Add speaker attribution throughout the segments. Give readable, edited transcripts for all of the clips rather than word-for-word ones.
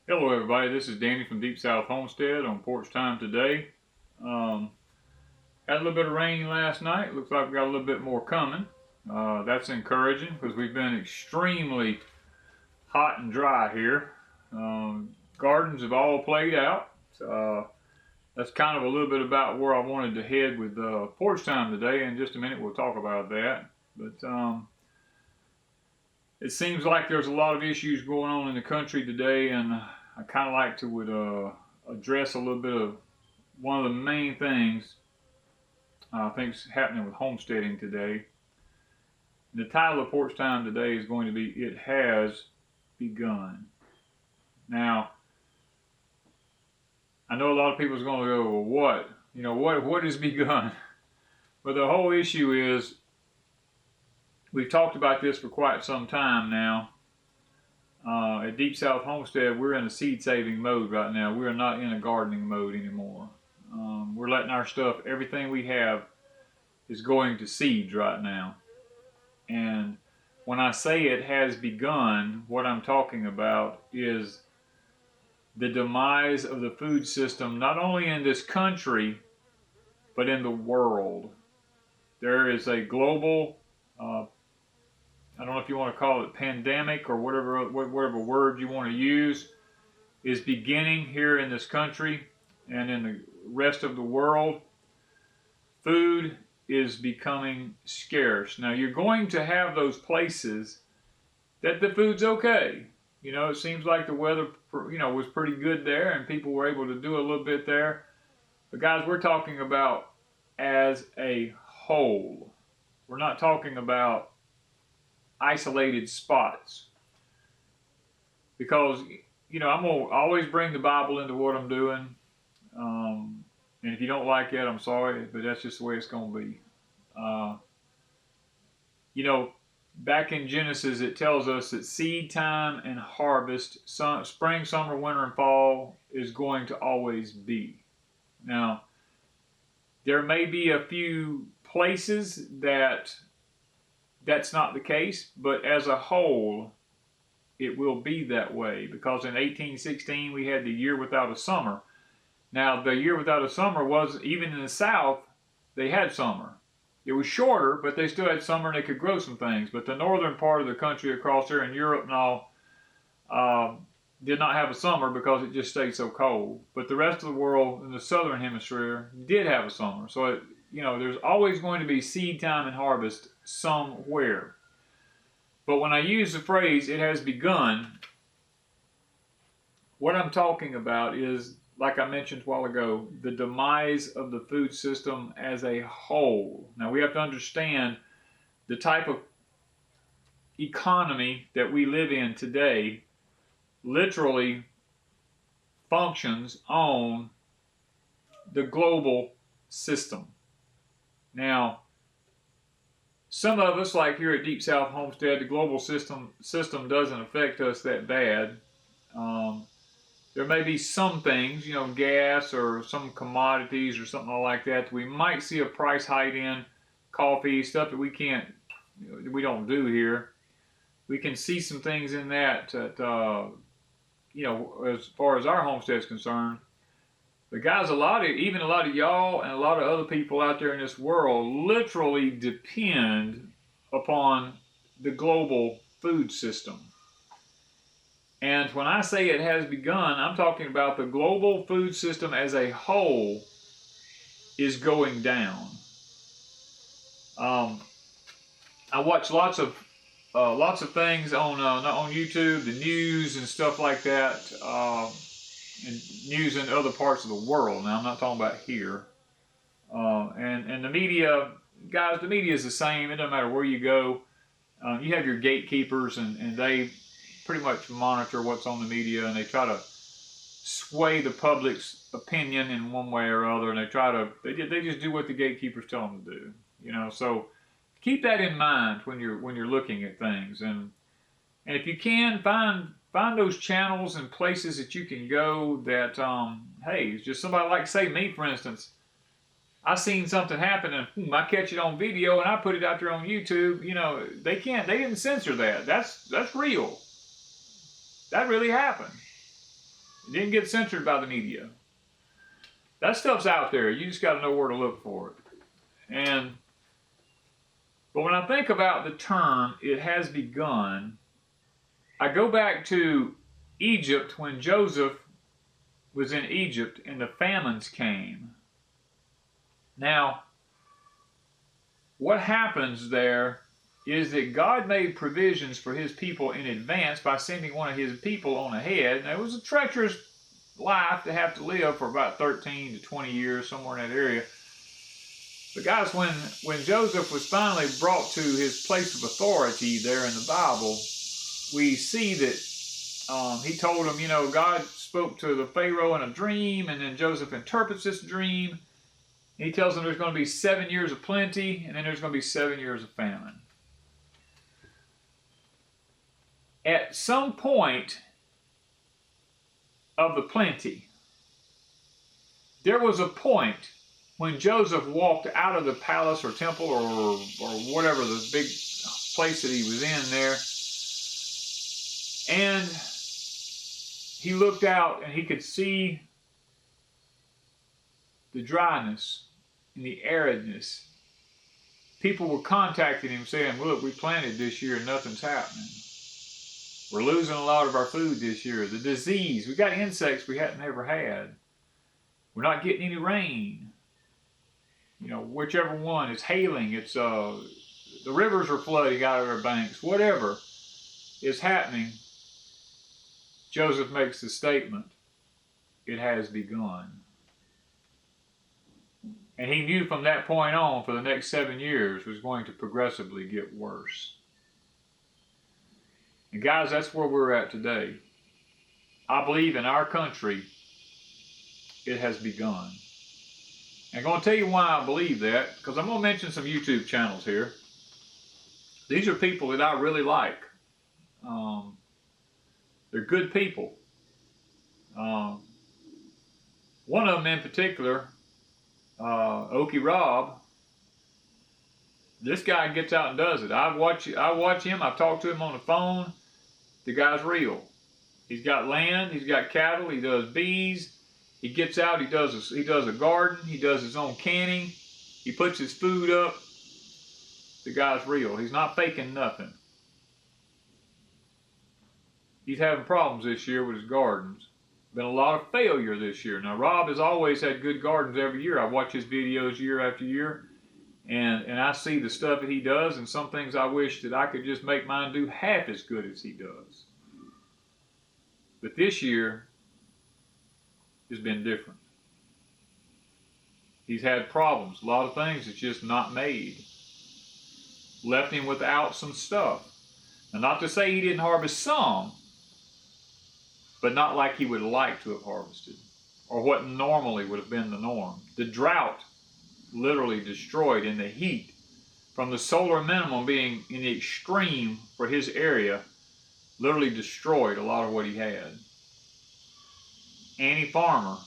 Speaker 1: Hello everybody, this is Danny from Deep South Homestead on porch time today. Had a little bit of rain last night. Looks like we got a little bit more coming. That's encouraging because we've been extremely hot and dry here. Gardens have all played out. That's kind of a little bit about where I wanted to head with porch time today. In just a minute we'll talk about that. But it seems like there's a lot of issues going on in the country today, and I kind of like to address a little bit of one of the main things I think is happening with homesteading today. The title of Porch Time today is going to be "It Has Begun." Now, I know a lot of people are going to go, "Well, what? What has begun?" But the whole issue is, we've talked about this for quite some time now. At Deep South Homestead, we're in a seed saving mode right now. We are not in a gardening mode anymore. We're letting our stuff, everything we have, is going to seeds right now. And when I say it has begun, what I'm talking about is the demise of the food system, not only in this country, but in the world. There is a global I don't know if you want to call it pandemic or whatever word you want to use, is beginning here in this country and in the rest of the world. Food is becoming scarce. Now, you're going to have those places that the food's okay. It seems like the weather, was pretty good there and people were able to do a little bit there. But guys, we're talking about as a whole. We're not talking about isolated spots, because I'm gonna always bring the Bible into what I'm doing, and if you don't like that, I'm sorry, but that's just the way it's gonna be. Back in Genesis, it tells us that seed time and harvest, spring, summer, winter, and fall, is going to always be. Now, there may be a few places that's not the case, but as a whole, it will be that way, because in 1816 we had the year without a summer. Now, the year without a summer was, even in the South, they had summer. It was shorter, but they still had summer and they could grow some things. But the northern part of the country across there in Europe and all did not have a summer because it just stayed so cold. But the rest of the world in the southern hemisphere did have a summer. So there's always going to be seed time and harvest somewhere. But when I use the phrase "it has begun," what I'm talking about is, like I mentioned a while ago, the demise of the food system as a whole. Now, we have to understand the type of economy that we live in today literally functions on the global system. Now, some of us, like here at Deep South Homestead, the global system doesn't affect us that bad. There may be some things, gas or some commodities or something like that we might see a price hike in, coffee, stuff that we don't do here. We can see some things in that, as far as our homestead is concerned. But guys, even a lot of y'all and a lot of other people out there in this world literally depend upon the global food system. And when I say it has begun, I'm talking about the global food system as a whole is going down. I watch lots of things on YouTube, the news and stuff like that. And news in other parts of the world. Now, I'm not talking about here. And the media, guys, the media is the same. It doesn't matter where you go. You have your gatekeepers, and they pretty much monitor what's on the media, and they try to sway the public's opinion in one way or other, and they just do what the gatekeepers tell them to do. So keep that in mind when you're looking at things, and if you can find those channels and places that you can go that, hey, just somebody like, say, me, for instance. I seen something happen and I catch it on video and I put it out there on YouTube. They didn't censor that. That's real. That really happened. It didn't get censored by the media. That stuff's out there. You just got to know where to look for it. But when I think about the term, it has begun, I go back to Egypt when Joseph was in Egypt and the famines came. Now, what happens there is that God made provisions for his people in advance by sending one of his people on ahead. Now, it was a treacherous life to have to live for about 13 to 20 years, somewhere in that area. But guys, when Joseph was finally brought to his place of authority there in the Bible, we see that he told him, you know, God spoke to the Pharaoh in a dream, and then Joseph interprets this dream. And he tells him there's going to be 7 years of plenty, and then there's going to be 7 years of famine. At some point of the plenty, there was a point when Joseph walked out of the palace or temple or whatever, the big place that he was in there, and he looked out and he could see the dryness and the aridness. People were contacting him saying, look, we planted this year and nothing's happening. We're losing a lot of our food this year. The disease, we got insects we hadn't ever had. We're not getting any rain. You know, whichever one, it's hailing, it's the rivers are flooding out of their banks, whatever is happening. Joseph makes the statement, it has begun. And he knew from that point on, for the next 7 years, was going to progressively get worse. And guys, that's where we're at today. I believe in our country, it has begun. And I'm going to tell you why I believe that, because I'm going to mention some YouTube channels here. These are people that I really like. They're good people. One of them in particular, Okie Rob, this guy gets out and does it. I watch him. I've talked to him on the phone. The guy's real. He's got land. He's got cattle. He does bees. He gets out. He does a garden. He does his own canning. He puts his food up. The guy's real. He's not faking nothing. He's having problems this year with his gardens. Been a lot of failure this year. Now, Rob has always had good gardens every year. I watch his videos year after year, and I see the stuff that he does, and some things I wish that I could just make mine do half as good as he does. But this year has been different. He's had problems. A lot of things it's just not made. Left him without some stuff. Now, not to say he didn't harvest some, but not like he would like to have harvested, or what normally would have been the norm. The drought literally destroyed, in the heat, from the solar minimum being in the extreme for his area, literally destroyed a lot of what he had. Annie Farmer,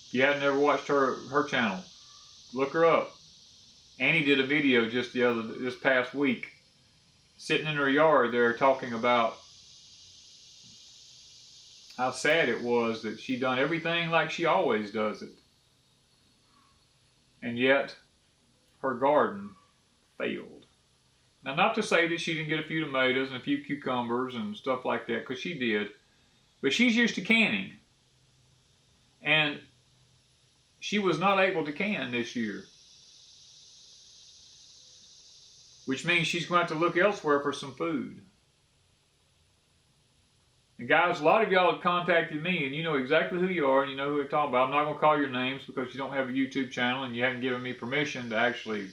Speaker 1: if you haven't ever watched her channel, look her up. Annie did a video just this past week, sitting in her yard there talking about how sad it was that she done everything like she always does it. And yet, her garden failed. Now, not to say that she didn't get a few tomatoes and a few cucumbers and stuff like that, because she did. But she's used to canning. And she was not able to can this year. Which means she's going to have to look elsewhere for some food. And guys, a lot of y'all have contacted me, and you know exactly who you are, and you know who I'm talking about. I'm not going to call your names because you don't have a YouTube channel, and you haven't given me permission to actually,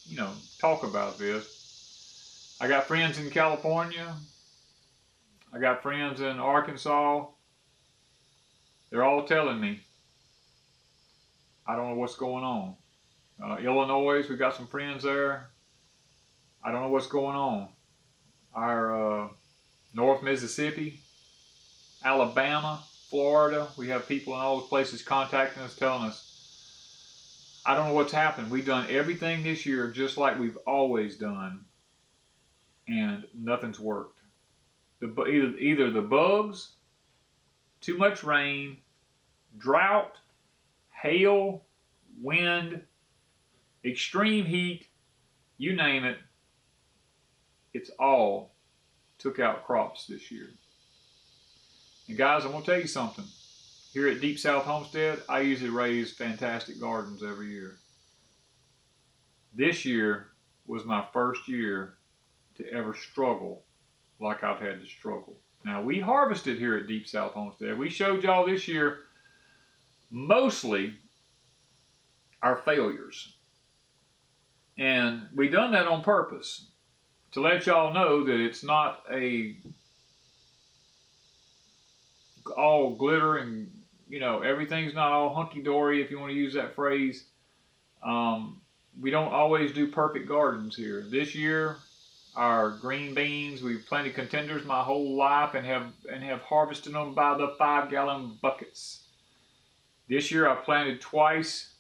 Speaker 1: you know, talk about this. I got friends in California. I got friends in Arkansas. They're all telling me, I don't know what's going on. Illinois, we got some friends there. I don't know what's going on. Our North Mississippi, Alabama, Florida, we have people in all those places contacting us, telling us, I don't know what's happened. We've done everything this year just like we've always done, and nothing's worked. Either the bugs too much rain, drought, hail, wind, extreme heat, you name it, it's all took out crops this year. And guys, I'm going to tell you something. Here at Deep South Homestead, I usually raise fantastic gardens every year. This year was my first year to ever struggle like I've had to struggle. Now, we harvested here at Deep South Homestead. We showed y'all this year mostly our failures. And we done that on purpose to let y'all know that it's not a all glitter and, you know, everything's not all hunky-dory, if you want to use that phrase. We don't always do perfect gardens here. This year, our green beans, we've planted contenders my whole life and have harvested them by the 5-gallon buckets. This year I planted twice,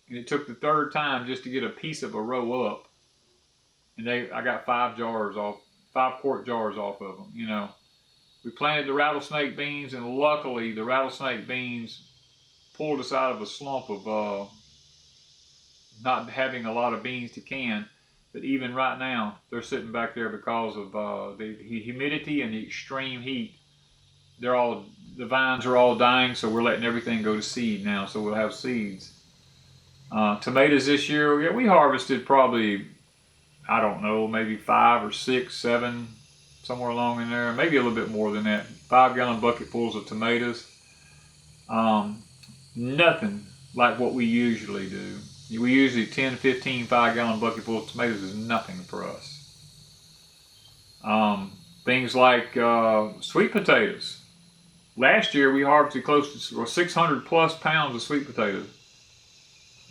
Speaker 1: and it took the third time just to get a piece of a row up. And I got 5 quart jars off of them, you know. We planted the rattlesnake beans, and luckily the rattlesnake beans pulled us out of a slump of not having a lot of beans to can. But even right now, they're sitting back there because of the humidity and the extreme heat. The vines are all dying, so we're letting everything go to seed now, so we'll have seeds. Tomatoes this year, yeah, we harvested probably, I don't know, maybe 5 or 6, 7, somewhere along in there, maybe a little bit more than that. 5-gallon bucketfuls of tomatoes. Nothing like what we usually do. We usually 10, 15, 5-gallon bucketfuls of tomatoes is nothing for us. Things like sweet potatoes. Last year we harvested close to 600 plus pounds of sweet potatoes.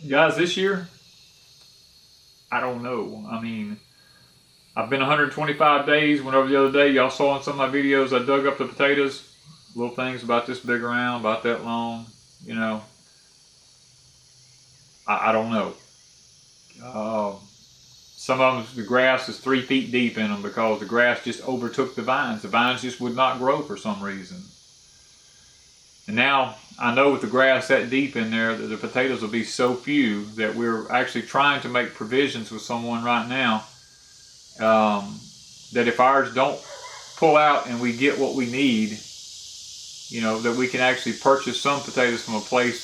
Speaker 1: Guys, this year, I don't know. I mean, I've been 125 days. Went over the other day, y'all saw in some of my videos, I dug up the potatoes. Little things about this big around, about that long, you know. I don't know. Some of them, the grass is 3 feet deep in them because the grass just overtook the vines. The vines just would not grow for some reason. And now I know with the grass that deep in there that the potatoes will be so few that we're actually trying to make provisions with someone right now that if ours don't pull out and we get what we need, you know, that we can actually purchase some potatoes from a place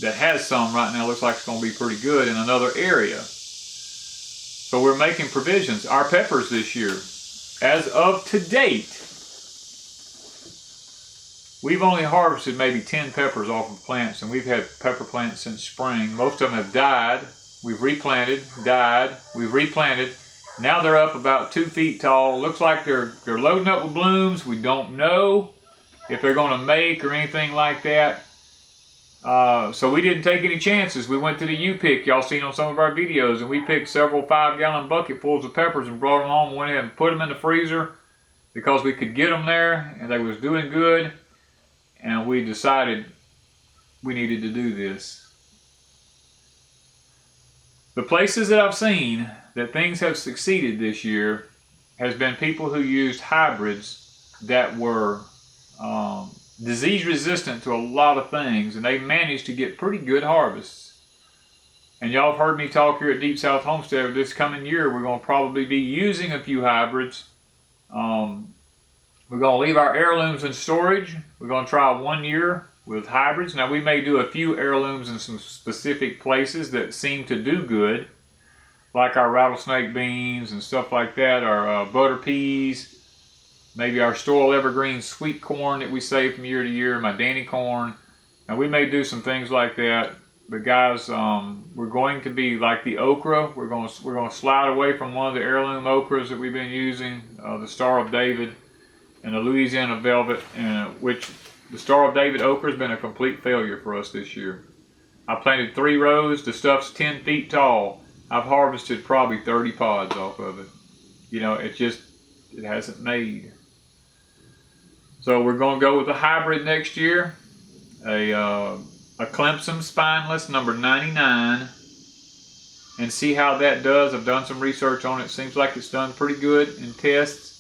Speaker 1: that has some right now. Looks like it's going to be pretty good in another area. So we're making provisions. Our peppers this year, as of to date, we've only harvested maybe 10 peppers off of plants, and we've had pepper plants since spring. Most of them have died. We've replanted, died. We've replanted. Now they're up about 2 feet tall. Looks like they're loading up with blooms. We don't know if they're going to make or anything like that. So we didn't take any chances. We went to the U-pick, y'all seen on some of our videos, and we picked several 5-gallon bucketfuls of peppers and brought them home and went ahead and put them in the freezer because we could get them there and they was doing good. And we decided we needed to do this. The places that I've seen that things have succeeded this year has been people who used hybrids that were disease resistant to a lot of things, and they managed to get pretty good harvests. And y'all have heard me talk here at Deep South Homestead. This coming year we're going to probably be using a few hybrids. We're going to leave our heirlooms in storage. We're going to try 1 year with hybrids. Now we may do a few heirlooms in some specific places that seem to do good, like our rattlesnake beans and stuff like that, our butter peas, maybe our Stoil Evergreen sweet corn that we save from year to year, my Danny corn. Now we may do some things like that, but guys, we're going to be like the okra. We're going to slide away from one of the heirloom okras that we've been using, the Star of David and the Louisiana Velvet, which the Star of David okra has been a complete failure for us this year. I planted 3 rows. The stuff's 10 feet tall. I've harvested probably 30 pods off of it. You know, it hasn't made. So we're going to go with a hybrid next year, a Clemson Spineless number 99, and see how that does. I've done some research on it. Seems like it's done pretty good in tests.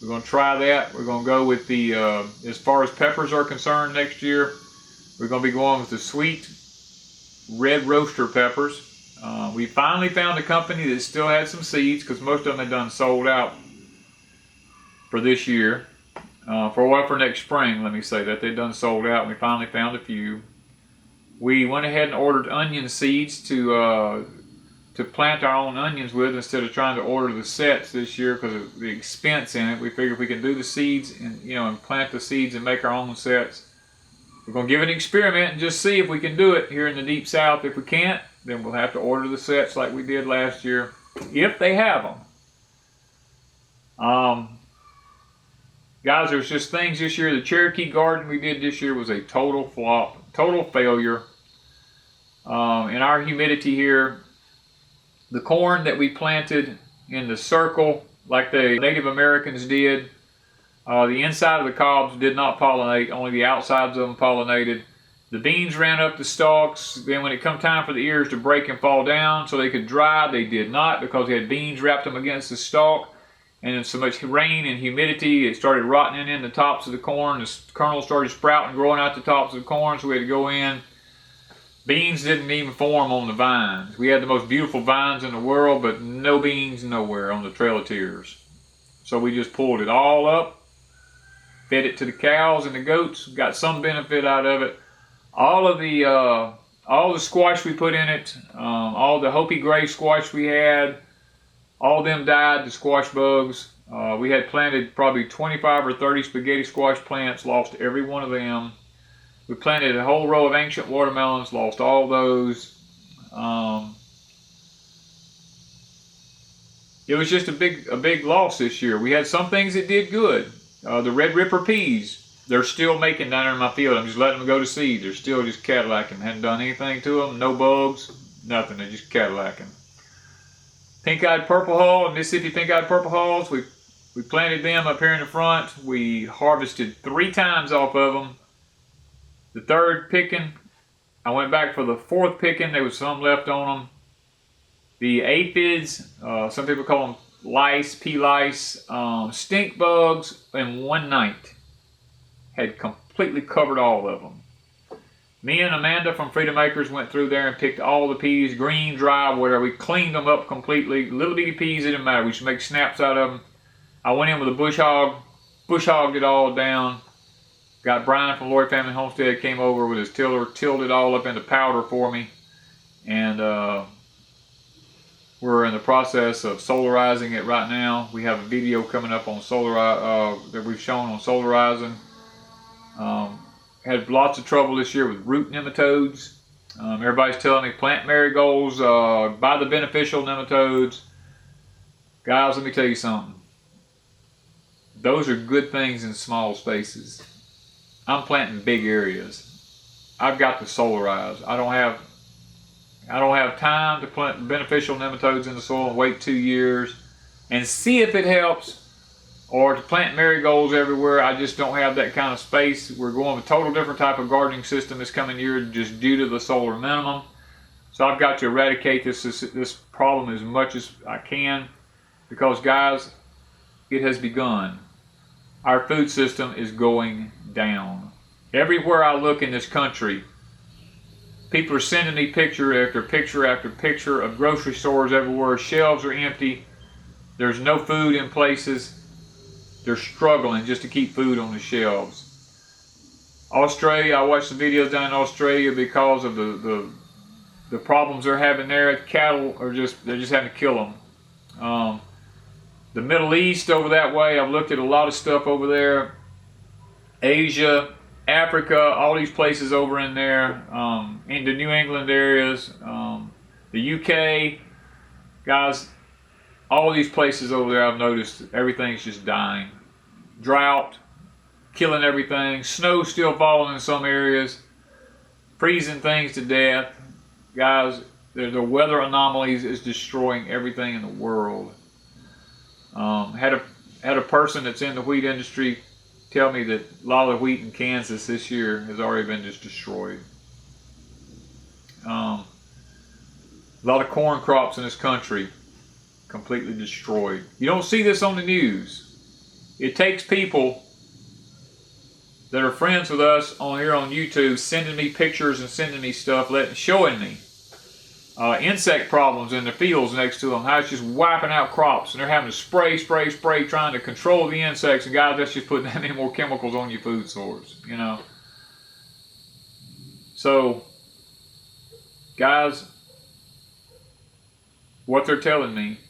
Speaker 1: We're going to try that. We're going to go with the, as far as peppers are concerned next year, we're going to be going with the sweet red roaster peppers. We finally found a company that still had some seeds, because most of them had done sold out for this year. For next spring, let me say that. They'd done sold out, and we finally found a few. We went ahead and ordered onion seeds to plant our own onions with, instead of trying to order the sets this year because of the expense in it. We figured if we can do the seeds and and plant the seeds and make our own sets, we're going to give it an experiment and just see if we can do it here in the Deep South. If we can't, then we'll have to order the sets like we did last year, if they have them. Guys, there's just things this year. The Cherokee garden we did this year was a total flop, total failure. In our humidity here, the corn that we planted in the circle, like the Native Americans did, the inside of the cobs did not pollinate, only the outsides of them pollinated. The beans ran up the stalks. Then when it come time for the ears to break and fall down so they could dry, they did not, because they had beans wrapped them against the stalk. And then so much rain and humidity, it started rotting in the tops of the corn. The kernels started sprouting, growing out the tops of the corn, so we had to go in. Beans didn't even form on the vines. We had the most beautiful vines in the world, but no beans nowhere on the Trail of Tears. So we just pulled it all up, fed it to the cows and the goats, got some benefit out of it. All the squash we put in it, all the Hopi gray squash we had, all them died, the squash bugs. We had planted probably 25 or 30 spaghetti squash plants, lost every one of them. We planted a whole row of ancient watermelons, lost all those. It was just a big loss this year. We had some things that did good. The Red Ripper peas, they're still making down there in my field. I'm just letting them go to seed. They're still just Cadillacing. Hadn't done anything to them. No bugs, nothing. They're just Cadillacing. Pink-eyed purple hull, Mississippi pink-eyed purple hulls, we planted them up here in the front. We harvested 3 times off of them. The third picking, I went back for the 4th picking. There was some left on them. The aphids, some people call them lice, pea lice, stink bugs, in one night had completely covered all of them. Me and Amanda from Freedom Acres went through there and picked all the peas, green, dry, whatever. We cleaned them up completely. Little bitty peas, it didn't matter. We should make snaps out of them. I went in with a bush hogged it all down. Got Brian from Lloyd Family Homestead, came over with his tiller, tilled it all up into powder for me. And we're in the process of solarizing it right now. We have a video coming up on that we've shown on solarizing. Had lots of trouble this year with root nematodes. Everybody's telling me plant marigolds, buy the beneficial nematodes. Guys, let me tell you something. Those are good things in small spaces. I'm planting big areas. I've got to solarize. I don't have time to plant beneficial nematodes in the soil and wait 2 years and see if it helps, or to plant marigolds everywhere. I just don't have that kind of space. We're going with a total different type of gardening system this coming year, just due to the solar minimum. So I've got to eradicate this problem as much as I can, because guys, it has begun. Our food system is going down. Everywhere I look in this country, people are sending me picture after picture after picture of grocery stores everywhere. Shelves are empty. There's no food in places. They're struggling just to keep food on the shelves. Australia, I watched the videos down in Australia because of the problems they're having there. Cattle are they're just having to kill them. The Middle East over that way, I've looked at a lot of stuff over there. Asia, Africa, all these places over in there, in the New England areas, the UK, guys, all these places over there, I've noticed everything's just dying. Drought, killing everything. Snow still falling in some areas, freezing things to death. Guys, the weather anomalies is destroying everything in the world. Had a person that's in the wheat industry tell me that a lot of the wheat in Kansas this year has already been just destroyed. A lot of corn crops in this country completely destroyed. You don't see this on the news. It takes people that are friends with us on here on YouTube sending me pictures and sending me stuff, showing me insect problems in the fields next to them, how it's just wiping out crops, and they're having to spray, trying to control the insects. And guys, that's just putting that many more chemicals on your food source, you know. So, guys, what they're telling me,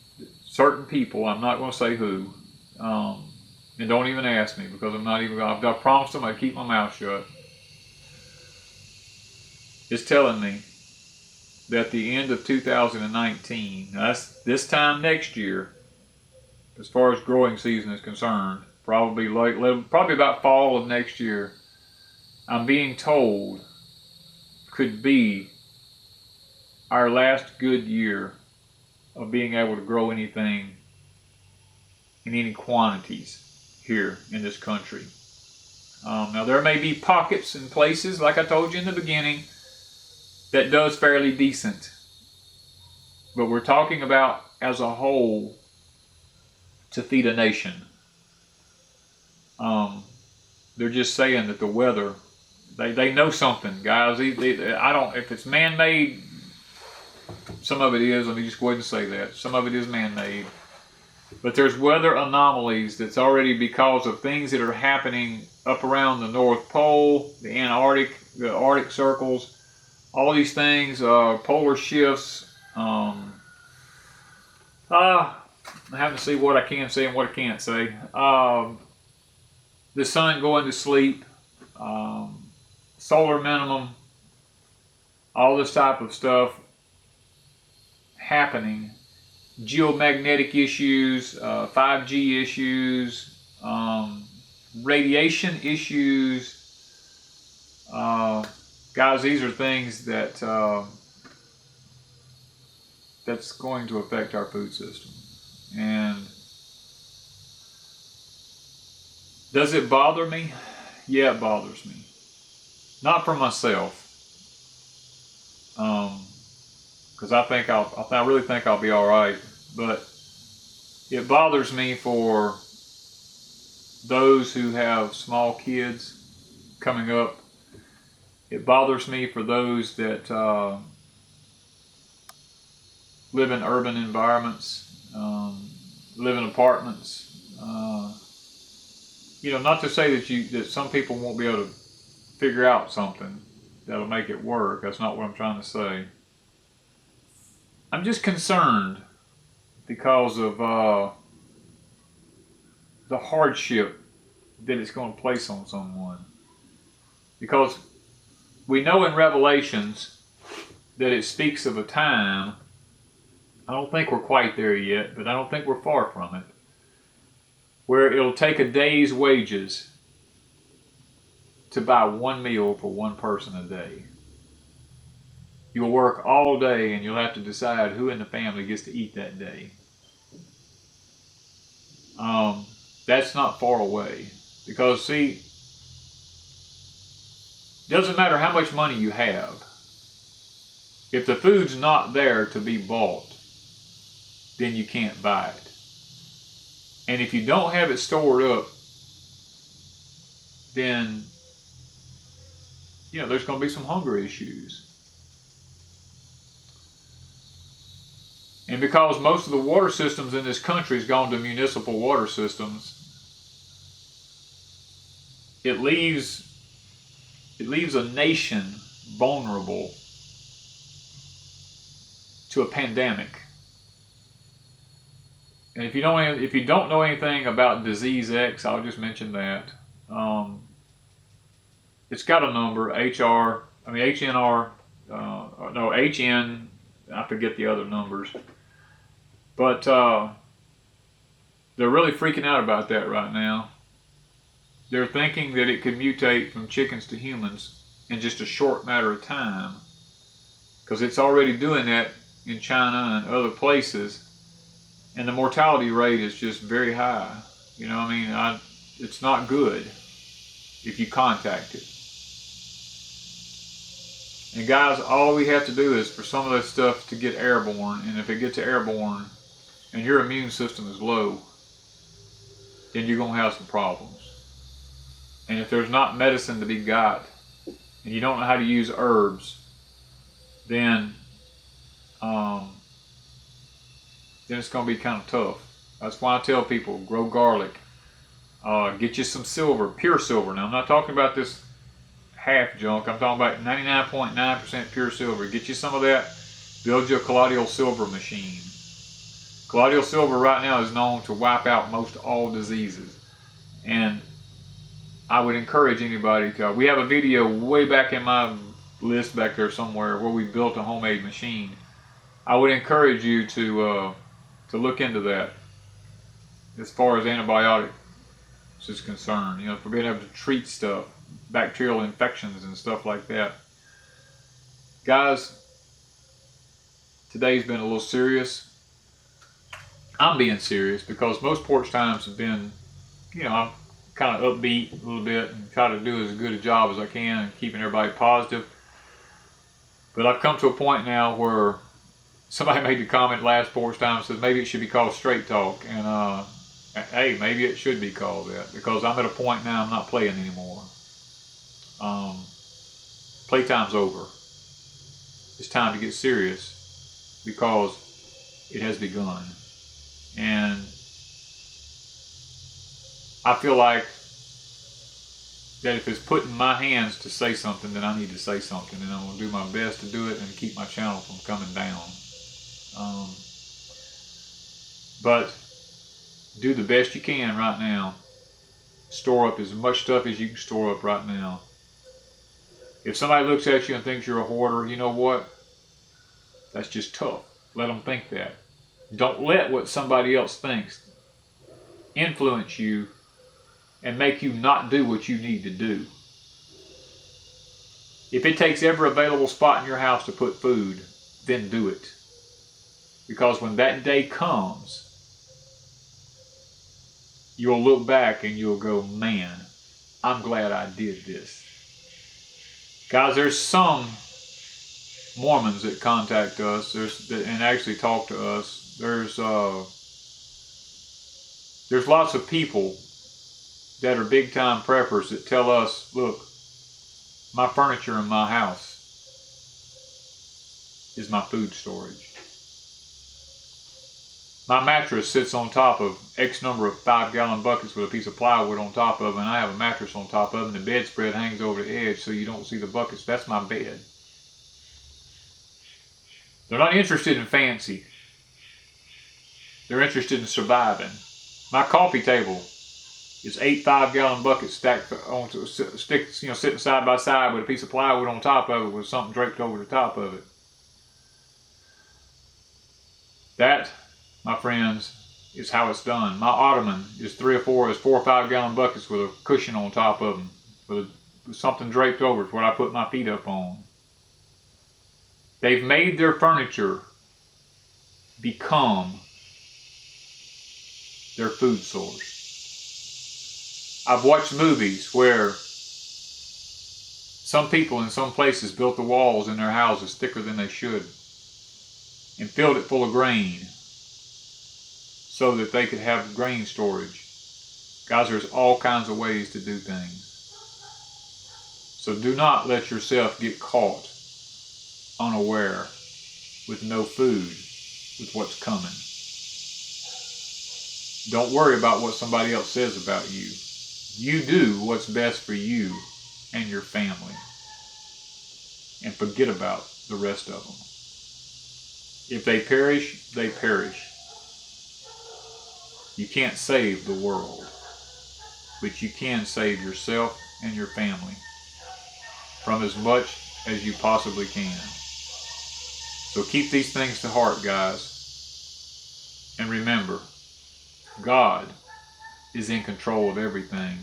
Speaker 1: certain people, I'm not going to say who, and don't even ask me, because I've promised them I'd keep my mouth shut, is telling me that the end of 2019, that's this time next year, as far as growing season is concerned, probably about fall of next year, I'm being told could be our last good year of being able to grow anything in any quantities here in this country. Now there may be pockets and places, like I told you in the beginning, that does fairly decent. But we're talking about as a whole to feed a nation. They're just saying that the weather, they know something, guys. I don't, if it's man-made, some of it is, let me just go ahead and say that. Some of it is man-made. But there's weather anomalies that's already because of things that are happening up around the North Pole, the Antarctic, the Arctic circles, all these things, polar shifts. I have to see what I can say and what I can't say. The sun going to sleep, solar minimum, all this type of stuff happening. Geomagnetic issues, 5G issues, radiation issues. Guys, these are things that that's going to affect our food system. And does it bother me? Yeah, it bothers me. Not for myself, because I really think I'll be all right. But it bothers me for those who have small kids coming up. It bothers me for those that live in urban environments, live in apartments. You know, not to say that some people won't be able to figure out something that'll make it work. That's not what I'm trying to say. I'm just concerned because of the hardship that it's going to place on someone. Because we know in Revelations that it speaks of a time, I don't think we're quite there yet, but I don't think we're far from it, where it'll take a day's wages to buy one meal for one person a day. You'll work all day and you'll have to decide who in the family gets to eat that day. That's not far away. Because, see, it doesn't matter how much money you have. If the food's not there to be bought, then you can't buy it. And if you don't have it stored up, then, you know, there's going to be some hunger issues. And because most of the water systems in this country has gone to municipal water systems, it leaves a nation vulnerable to a pandemic. And if you don't know anything about disease X, I'll just mention that. It's got a number, HN, I forget the other numbers. But they're really freaking out about that right now. They're thinking that it could mutate from chickens to humans in just a short matter of time. Because it's already doing that in China and other places. And the mortality rate is just very high. You know, I mean, it's not good if you contact it. And guys, all we have to do is for some of that stuff to get airborne. And if it gets airborne and your immune system is low, then you're going to have some problems. And if there's not medicine to be got, and you don't know how to use herbs, then it's going to be kind of tough. That's why I tell people, grow garlic. Get you some silver, pure silver. Now, I'm not talking about this half junk. I'm talking about 99.9% pure silver. Get you some of that. Build you a colloidal silver machine. Colloidal silver right now is known to wipe out most all diseases. And I would encourage anybody to, we have a video way back in my list back there somewhere where we built a homemade machine. I would encourage you to look into that as far as antibiotics is concerned. You know, for being able to treat stuff, bacterial infections and stuff like that. Guys, today's been a little serious. I'm being serious because most porch times have been, you know, I'm kind of upbeat a little bit and try to do as good a job as I can and keeping everybody positive. But I've come to a point now where somebody made the comment last porch time, says maybe it should be called straight talk. And hey, maybe it should be called that, because I'm at a point now I'm not playing anymore. Playtime's over. It's time to get serious because it has begun. And I feel like that if it's put in my hands to say something, then I need to say something, and I'm going to do my best to do it and keep my channel from coming down. But do the best you can right now. Store up as much stuff as you can store up right now. If somebody looks at you and thinks you're a hoarder, you know what? That's just tough. Let them think that. Don't let what somebody else thinks influence you and make you not do what you need to do. If it takes every available spot in your house to put food, then do it. Because when that day comes, you'll look back and you'll go, man, I'm glad I did this. Guys, there's some Mormons that contact us and actually talk to us. There's lots of people that are big time preppers that tell us, look, my furniture in my house is my food storage. My mattress sits on top of X number of 5-gallon buckets with a piece of plywood on top of it, and I have a mattress on top of it, and the bedspread hangs over the edge so you don't see the buckets. That's my bed. They're not interested in fancy. They're interested in surviving. My coffee table is 8 5-gallon buckets stacked onto sticks, sitting side by side with a piece of plywood on top of it with something draped over the top of it. That, my friends, is how it's done. My ottoman is 4 or 5-gallon buckets with a cushion on top of them, with something draped over it, what I put my feet up on. They've made their furniture become their food source. I've watched movies where some people in some places built the walls in their houses thicker than they should and filled it full of grain so that they could have grain storage. Guys, there's all kinds of ways to do things. So do not let yourself get caught unaware with no food with what's coming. Don't worry about what somebody else says about you. You do what's best for you and your family. And forget about the rest of them. If they perish, they perish. You can't save the world, but you can save yourself and your family from as much as you possibly can. So keep these things to heart, guys. And remember, God is in control of everything.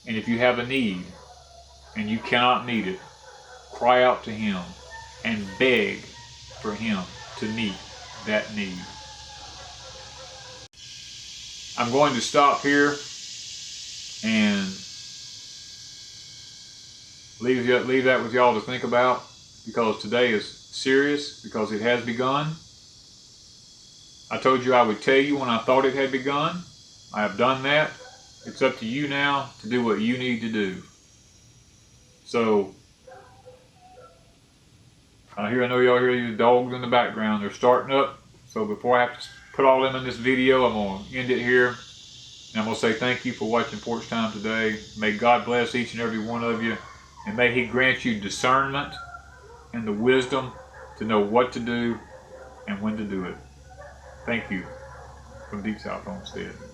Speaker 1: And if you have a need and you cannot meet it, cry out to Him and beg for Him to meet that need. I'm going to stop here and leave that with y'all to think about, because today is serious, because it has begun. I told you I would tell you when I thought it had begun, I have done that. It's up to you now to do what you need to do. So, I know y'all hear these dogs in the background. They're starting up. So before I have to put all them in this video, I'm going to end it here. And I'm going to say thank you for watching Porch Time today. May God bless each and every one of you. And may He grant you discernment and the wisdom to know what to do and when to do it. Thank you from Deep South Homestead.